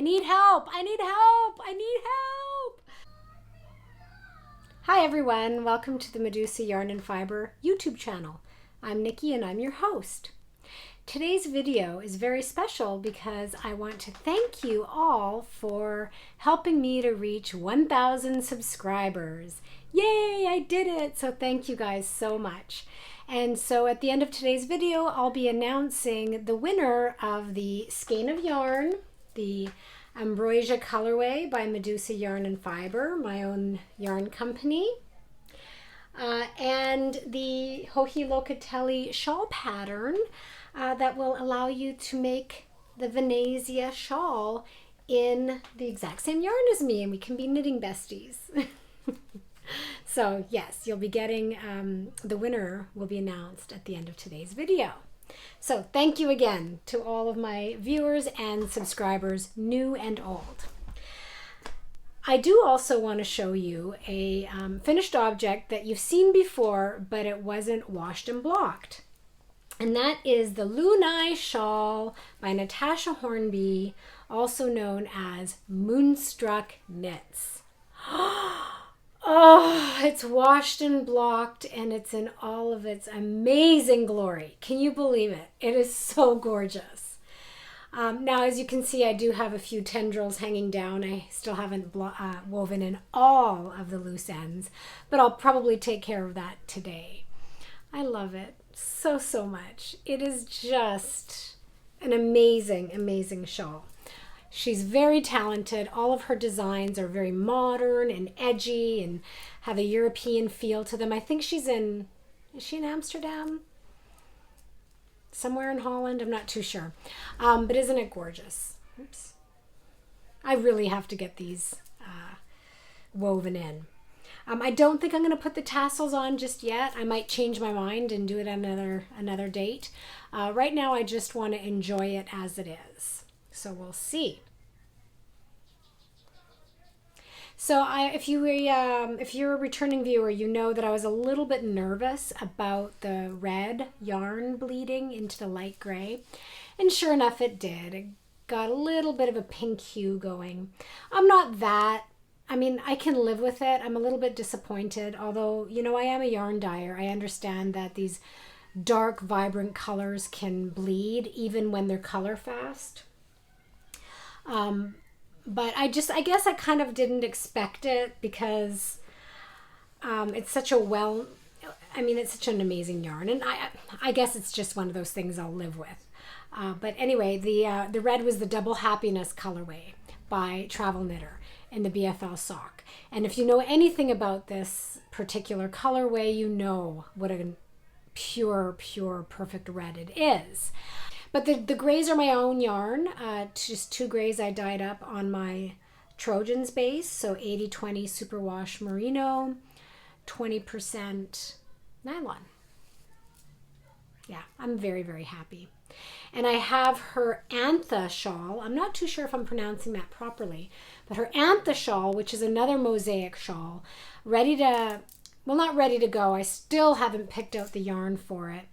need help. I need help. I need help. Hi everyone, welcome to the Medusa Yarn and Fiber YouTube channel. I'm Nikki and I'm your host. Today's video is very special because I want to thank you all for helping me to reach 1,000 subscribers. Yay, I did it! So thank you guys so much. And so at the end of today's video, I'll be announcing the winner of the Skein of Yarn, the Ambrosia colorway by Medusa Yarn and Fiber, my own yarn company, and the Hohi Locatelli shawl pattern that will allow you to make the Venezia shawl in the exact same yarn as me, and we can be knitting besties. So yes, you'll be getting, the winner will be announced at the end of today's video. So thank you again to all of my viewers and subscribers, new and old. I do also want to show you a finished object that you've seen before, but it wasn't washed and blocked. And that is the Lunai Shawl by Natasha Hornby, also known as Moonstruck Knits. Oh, it's washed and blocked and it's in all of its amazing glory. Can you believe it? It is so gorgeous. Now, as you can see, I do have a few tendrils hanging down. I still haven't woven in all of the loose ends, but I'll probably take care of that today. I love it so, so much. It is just an amazing, amazing shawl. She's very talented. All of her designs are very modern and edgy and have a European feel to them. I think she's in, is she in Amsterdam? Somewhere in Holland? I'm not too sure. But isn't it gorgeous? Oops. I really have to get these woven in. I don't think I'm going to put the tassels on just yet. I might change my mind and do it another date. Right now, I just want to enjoy it as it is. So we'll see. So if you're a returning viewer, you know that I was a little bit nervous about the red yarn bleeding into the light gray. And sure enough, it did. It got a little bit of a pink hue going. I'm not that, I mean, I can live with it. I'm a little bit disappointed, although, you know, I am a yarn dyer. I understand that these dark, vibrant colors can bleed even when they're color fast. But I guess I kind of didn't expect it because it's such a it's such an amazing yarn, and I guess it's just one of those things I'll live with. But anyway, the red was the Double Happiness colorway by Travel Knitter in the BFL sock. And if you know anything about this particular colorway, you know what a pure, perfect red it is. But the grays are my own yarn, just 2 grays I dyed up on my Trojans base, so 80-20 superwash merino, 20% nylon. Yeah, I'm very, very happy. And I have her Antha shawl. I'm not too sure if I'm pronouncing that properly, but her Antha shawl, which is another mosaic shawl, ready to, well, not ready to go. I still haven't picked out the yarn for it.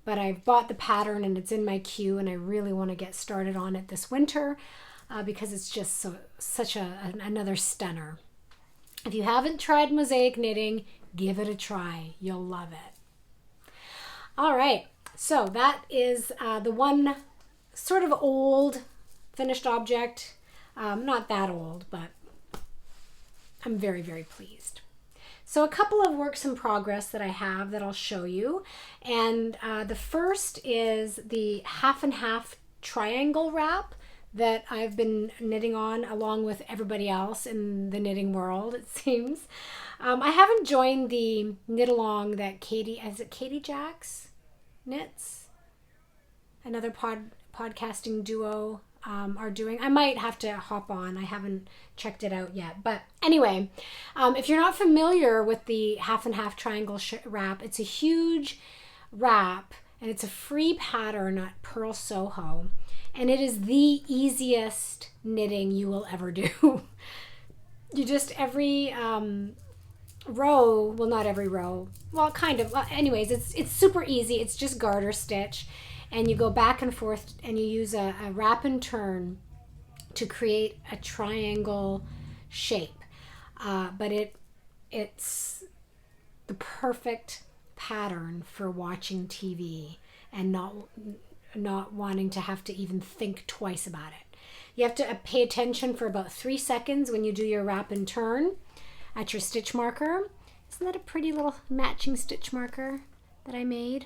But I've bought the pattern and it's in my queue, and I really want to get started on it this winter because it's just such another stunner. If you haven't tried mosaic knitting, give it a try. You'll love it. All right, so that is the one sort of old finished object. Not that old, but I'm very, very pleased. So a couple of works in progress that I have that I'll show you. And the first is the half and half triangle wrap that I've been knitting on along with everybody else in the knitting world, it seems. I haven't joined the knit along that Katie Jacks knits, another podcasting duo are doing. I might have to hop on. I haven't checked it out yet. But anyway, if you're not familiar with the half and half triangle wrap, it's a huge wrap and it's a free pattern at Pearl Soho. And it is the easiest knitting you will ever do. You just every row, well, not every row, well, kind of. Well, anyways, it's super easy. It's just garter stitch. And you go back and forth and you use a wrap and turn to create a triangle shape. But it's the perfect pattern for watching TV and not wanting to have to even think twice about it. You have to pay attention for about 3 seconds when you do your wrap and turn at your stitch marker. Isn't that a pretty little matching stitch marker that I made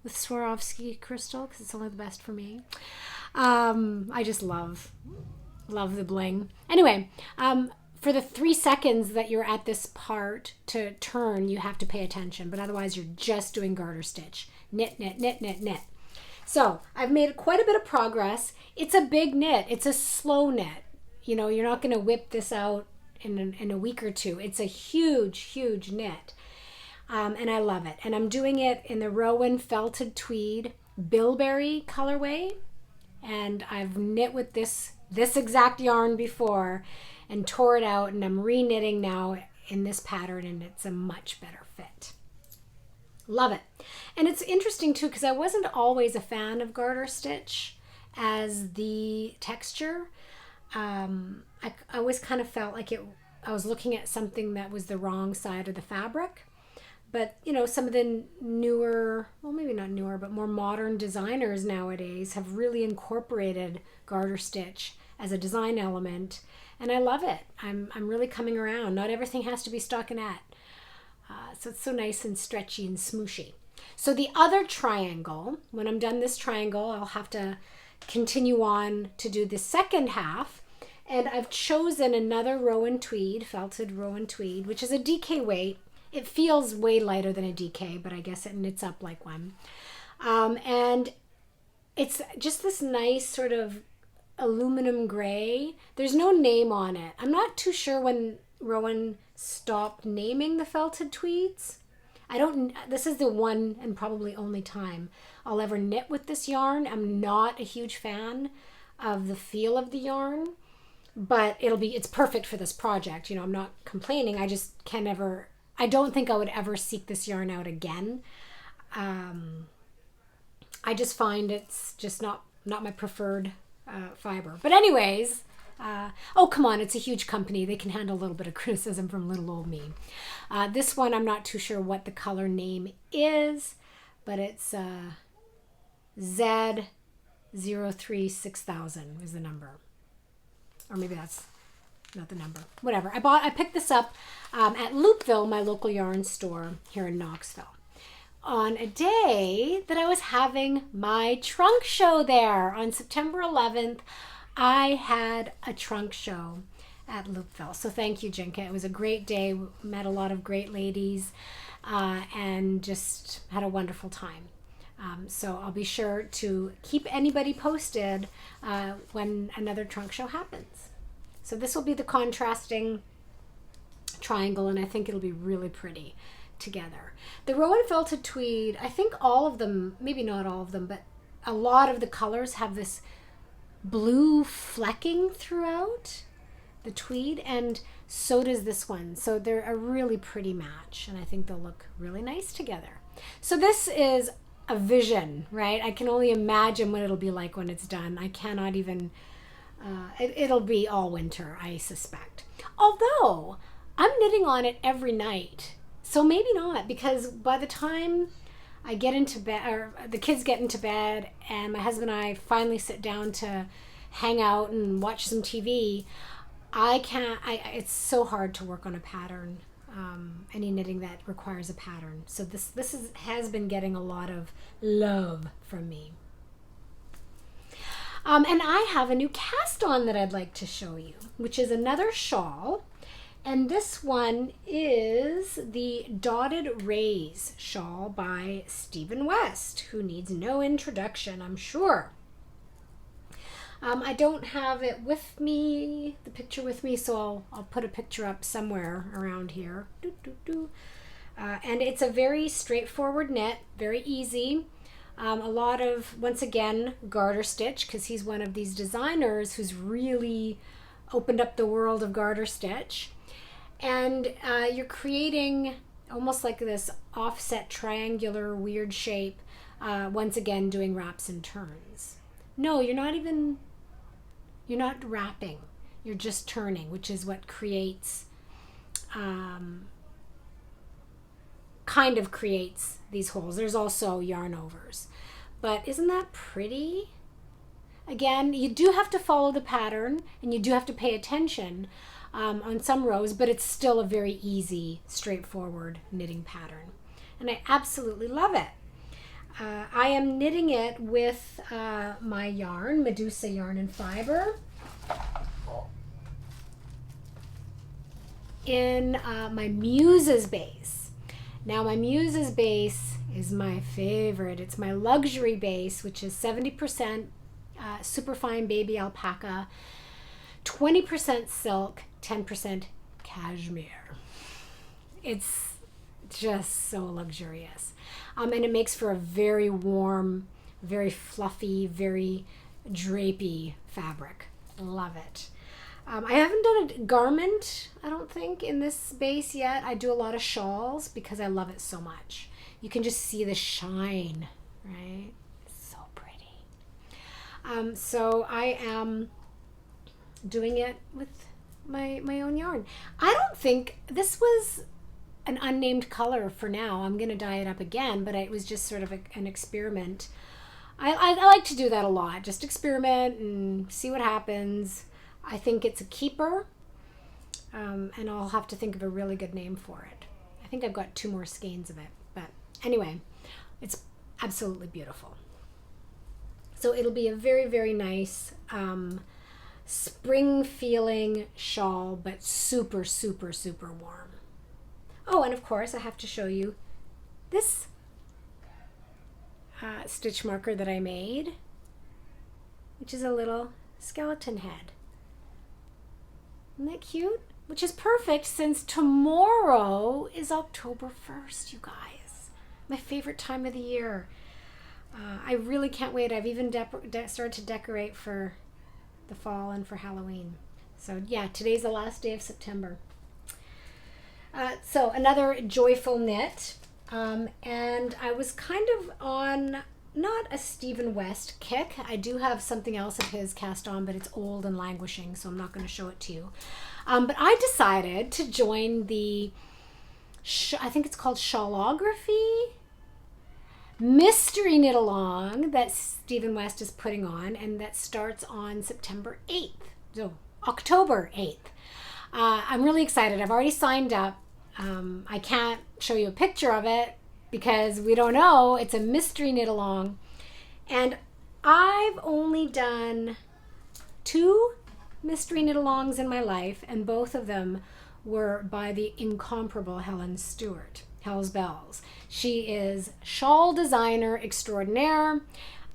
with Swarovski crystal, because it's only the best for me? I just love the bling. Anyway, for the 3 seconds that you're at this part to turn, you have to pay attention, but otherwise you're just doing garter stitch. Knit, knit, knit, knit, knit. So I've made quite a bit of progress. It's a big knit. It's a slow knit. You know, you're not going to whip this out in a week or two. It's a huge, huge knit. And I love it. And I'm doing it in the Rowan Felted Tweed Bilberry colorway. And I've knit with this exact yarn before and tore it out, and I'm re-knitting now in this pattern, and it's a much better fit. Love it. And it's interesting too, because I wasn't always a fan of garter stitch as the texture. I always kind of felt like I was looking at something that was the wrong side of the fabric. But, you know, some of the newer, well, maybe not newer, but more modern designers nowadays have really incorporated garter stitch as a design element, and I love it. I'm really coming around. Not everything has to be stockinette. So it's so nice and stretchy and smooshy. So the other triangle, when I'm done this triangle, I'll have to continue on to do the second half. And I've chosen another Rowan Tweed, felted Rowan Tweed, which is a DK weight. It feels way lighter than a DK, but I guess it knits up like one. And it's just this nice sort of aluminum gray. There's no name on it. I'm not too sure when Rowan stopped naming the felted tweeds. This is the one and probably only time I'll ever knit with this yarn. I'm not a huge fan of the feel of the yarn, but it's perfect for this project. You know, I'm not complaining. I just I don't think I would ever seek this yarn out again. I just find it's just not my preferred fiber. But anyways, oh, come on, it's a huge company. They can handle a little bit of criticism from little old me. This one, I'm not too sure what the color name is, but it's Z036,000 is the number. Or maybe that's not the number. Whatever. I picked this up at Loopville, my local yarn store here in Knoxville, on a day that I was having my trunk show there. On September 11th, I had a trunk show at Loopville. So thank you, Jinka. It was a great day. We met a lot of great ladies and just had a wonderful time. So I'll be sure to keep anybody posted when another trunk show happens. So this will be the contrasting triangle, and I think it'll be really pretty together. The Rowan Felted Tweed, I think all of them, maybe not all of them, but a lot of the colors have this blue flecking throughout the tweed, and so does this one. So they're a really pretty match, and I think they'll look really nice together. So this is a vision, right? I can only imagine what it'll be like when it's done. I cannot even, it'll be all winter, I suspect. Although I'm knitting on it every night. So maybe not, because by the time I get into bed, or the kids get into bed, and my husband and I finally sit down to hang out and watch some TV, it's so hard to work on a pattern, any knitting that requires a pattern. So this has been getting a lot of love from me. And I have a new cast on that I'd like to show you, which is another shawl. And this one is the Dotted Rays shawl by Stephen West, who needs no introduction, I'm sure. I don't have it with me, the picture with me, so I'll put a picture up somewhere around here. And it's a very straightforward knit, very easy. A lot of, once again, garter stitch, because he's one of these designers who's really opened up the world of garter stitch. And you're creating almost like this offset triangular weird shape, once again doing wraps and turns. No, you're not even You're not wrapping. You're just turning, which is what creates, kind of creates these holes. There's also yarn overs. But isn't that pretty? Again, you do have to follow the pattern and you do have to pay attention on some rows, but it's still a very easy, straightforward knitting pattern. And I absolutely love it. I am knitting it with my yarn, Medusa yarn and fiber, in my Muses base. Now my Muses base is my favorite. It's my luxury base, which is 70% superfine baby alpaca, 20% silk, 10% cashmere. It's just so luxurious. And it makes for a very warm, very fluffy, very drapey fabric. Love it. I haven't done a garment, I don't think, in this base yet. I do a lot of shawls because I love it so much. You can just see the shine, right? It's so pretty. So I am doing it with my own yarn. I don't think this was an unnamed color for now. I'm going to dye it up again, but it was just sort of an experiment. I like to do that a lot. Just experiment and see what happens. I think it's a keeper, and I'll have to think of a really good name for it. I think I've got 2 more skeins of it, but anyway, it's absolutely beautiful. So it'll be a very, very nice spring feeling shawl, but super, super, super warm. Oh, and of course I have to show you this stitch marker that I made, which is a little skeleton head. Isn't that cute? Which is perfect since tomorrow is October 1st, you guys. My favorite time of the year. I really can't wait. I've even started to decorate for the fall and for Halloween. So yeah, today's the last day of September. So another joyful knit. And I was kind of on not a Stephen West kick. I do have something else of his cast on, but it's old and languishing, so I'm not going to show it to you. But I decided to join the, I think it's called Shawlography mystery knit along that Stephen West is putting on, and that starts on September 8th, so October 8th. I'm really excited. I've already signed up. I can't show you a picture of it because we don't know. It's a mystery knit along, and I've only done 2 mystery knit alongs in my life, and both of them were by the incomparable Helen Stewart, Hell's Bells. She is shawl designer extraordinaire,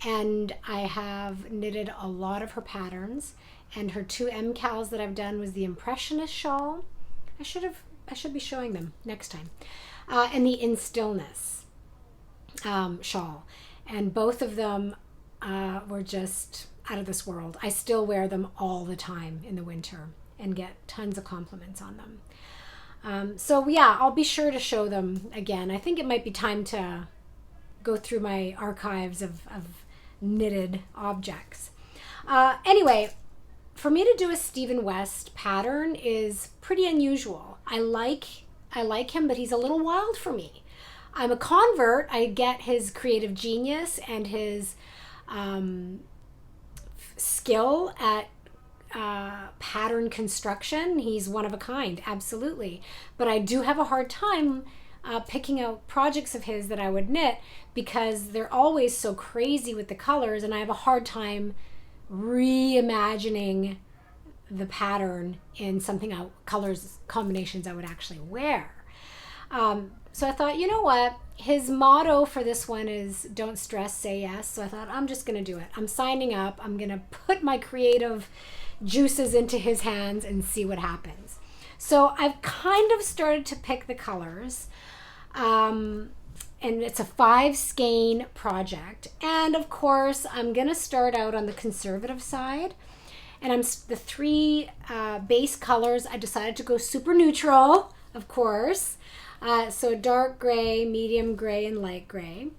and I have knitted a lot of her patterns, and her 2 MCALs that I've done was the Impressionist shawl. I should be showing them next time. And the In Stillness shawl. And both of them were just out of this world. I still wear them all the time in the winter and get tons of compliments on them. So yeah, I'll be sure to show them again. I think it might be time to go through my archives of knitted objects. Anyway, for me to do a Stephen West pattern is pretty unusual. I like him, but he's a little wild for me. I'm a convert. I get his creative genius and his skill at pattern construction. He's one of a kind, absolutely. But I do have a hard time picking out projects of his that I would knit because they're always so crazy with the colors, and I have a hard time reimagining the pattern in something colors combinations I would actually wear. So I thought, you know what? His motto for this one is don't stress, say yes. So I thought, I'm just going to do it. I'm signing up. I'm going to put my creative juices into his hands and see what happens. So I've kind of started to pick the colors. And it's a 5 skein project. And of course, I'm going to start out on the conservative side. And the 3 base colors, I decided to go super neutral, of course. So dark gray, medium gray, and light gray.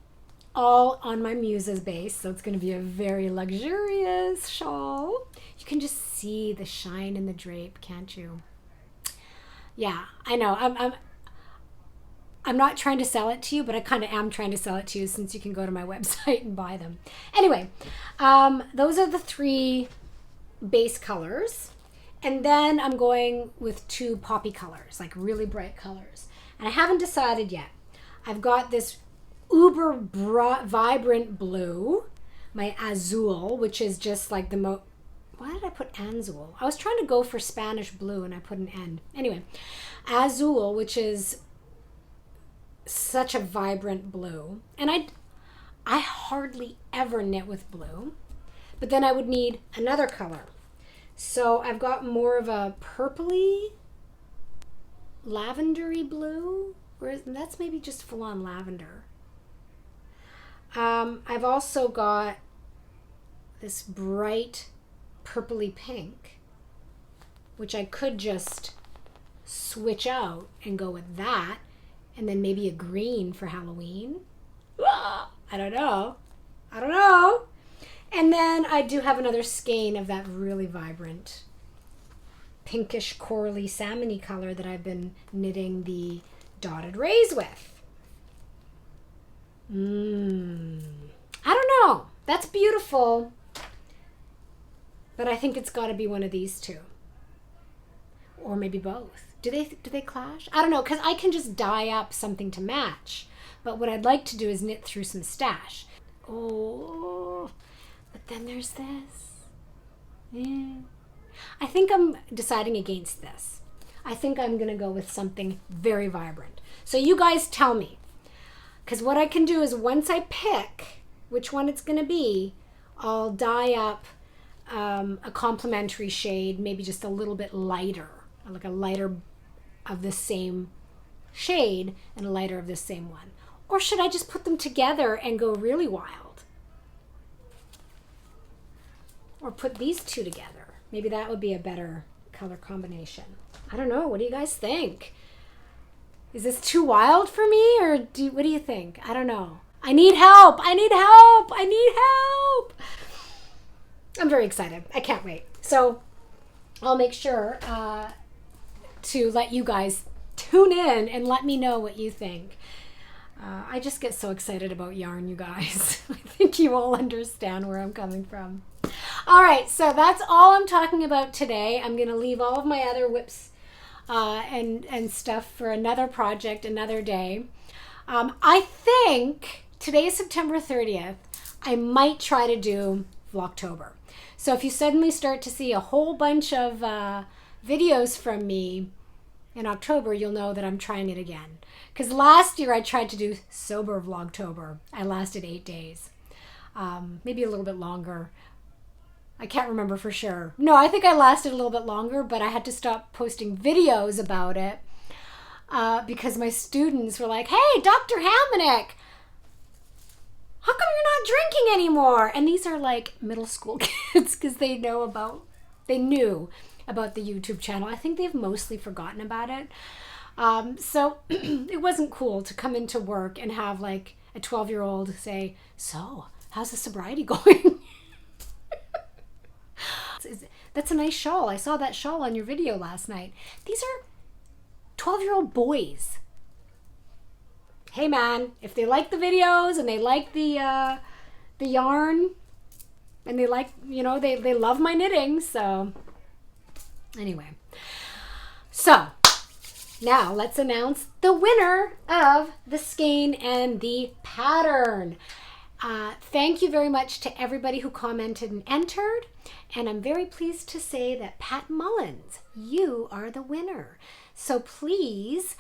all on my Musa's base, so it's going to be a very luxurious shawl. You can just see the shine in the drape, can't you? Yeah, I know. I'm not trying to sell it to you, but I kind of am trying to sell it to you since you can go to my website and buy them. Anyway, those are the 3 base colors. And then I'm going with 2 poppy colors, like really bright colors. And I haven't decided yet. I've got this uber vibrant blue, my azul, which is just like the why did I put azul? I was trying to go for Spanish blue and I put an N. Anyway, azul, which is such a vibrant blue. And I hardly ever knit with blue, but then I would need another color. So I've got more of a purpley, lavendery blue, or that's maybe just full-on lavender. I've also got this bright purpley pink, which I could just switch out and go with that, and then maybe a green for Halloween. I don't know. And then I do have another skein of that really vibrant pinkish corally salmony color that I've been knitting the dotted rays with. I don't know. That's beautiful. But I think it's got to be one of these 2. Or maybe both. Do they clash? I don't know, because I can just dye up something to match. But what I'd like to do is knit through some stash. Oh, but then there's this. Yeah. I think I'm deciding against this. I think I'm going to go with something very vibrant. So you guys tell me. Because what I can do is once I pick which one it's going to be, I'll dye up a complementary shade, maybe just a little bit lighter, like a lighter of the same shade and a lighter of the same one. Or should I just put them together and go really wild? Or put these 2 together. Maybe that would be a better color combination. I don't know. What do you guys think? Is this too wild for me, or what do you think? I don't know. I need help. I'm very excited. I can't wait. So I'll make sure to let you guys tune in and let me know what you think. I just get so excited about yarn, you guys. I think you all understand where I'm coming from. All right, so that's all I'm talking about today. I'm going to leave all of my other whips and stuff for another project, another day. I think today is September 30th. I might try to do Vlogtober. So if you suddenly start to see a whole bunch of videos from me in October, you'll know that I'm trying it again. Because last year I tried to do sober Vlogtober. I lasted 8 days. Maybe a little bit longer. I can't remember for sure. No, I think I lasted a little bit longer, but I had to stop posting videos about it because my students were like, hey, Dr. Hamonic, how come you're not drinking anymore? And these are like middle school kids because they knew about the YouTube channel. I think they've mostly forgotten about it. So it wasn't cool to come into work and have like a 12-year-old say, so how's the sobriety going? That's a nice shawl. I saw that shawl on your video last night. These are 12-year-old boys. Hey man, if they like the videos and they like the yarn and they like, they love my knitting. So anyway, so now let's announce the winner of the skein and the pattern. Thank you very much to everybody who commented and entered. And I'm very pleased to say that Pat Mullins, you are the winner. So please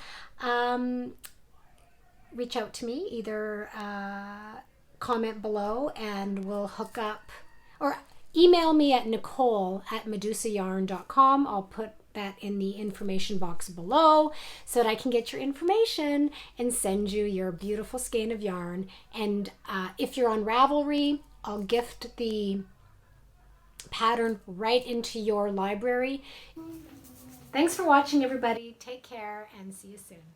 reach out to me, either comment below and we'll hook up, or email me at nicole@medusayarn.com. I'll put that in the information box below so that I can get your information and send you your beautiful skein of yarn. And if you're on Ravelry, I'll gift the pattern right into your library. Thanks for watching, everybody. Take care and see you soon.